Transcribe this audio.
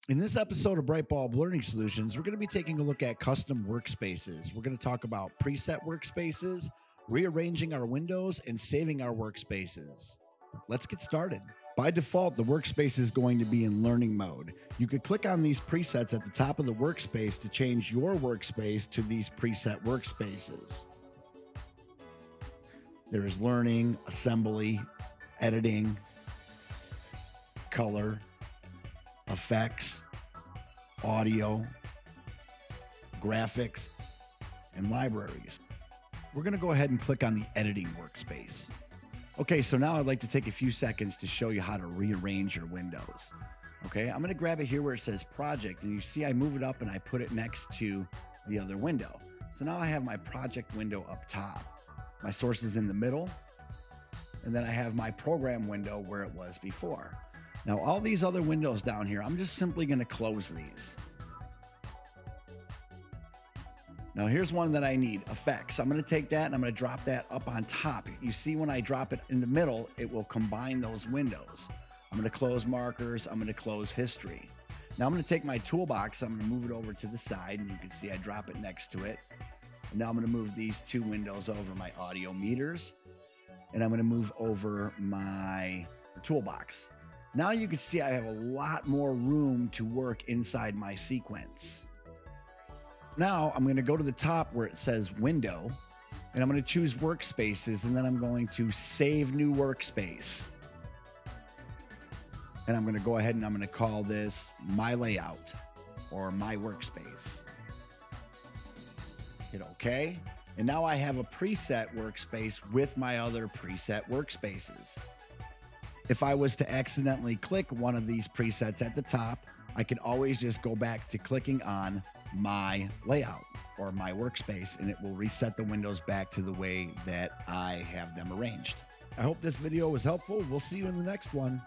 In this episode of Bright Bulb Learning Solutions, we're going to be taking a look at custom workspaces. We're going to talk about preset workspaces, rearranging our windows, and saving our workspaces. Let's get started. By default, the workspace is going to be in learning mode. You could click on these presets at the top of the workspace to change your workspace to these preset workspaces. There is learning, assembly, editing, color, effects, audio, graphics, and libraries. We're going to go ahead and click on the editing workspace. Okay, so now I'd like to take a few seconds to show you how to rearrange your windows. Okay, I'm going to grab it here where it says project, and you see I move it up and I put it next to the other window. So now I have my project window up top. My source is in the middle, and then I have my program window where it was before. Now, all these other windows down here, I'm just simply going to close these. Now, here's one that I need, effects. I'm going to take that and I'm going to drop that up on top. You see when I drop it in the middle, it will combine those windows. I'm going to close markers. I'm going to close history. Now, I'm going to take my toolbox. I'm going to move it over to the side, and you can see I drop it next to it. And now I'm going to move these two windows over, my audio meters, and I'm going to move over my toolbox. Now you can see I have a lot more room to work inside my sequence. Now I'm going to go to the top where it says window, and I'm going to choose workspaces, and then I'm going to save new workspace. And I'm going to go ahead and I'm going to call this my layout or my workspace. Hit OK. And now I have a preset workspace with my other preset workspaces. If I was to accidentally click one of these presets at the top, I can always just go back to clicking on my layout or my workspace, and it will reset the windows back to the way that I have them arranged. I hope this video was helpful. We'll see you in the next one.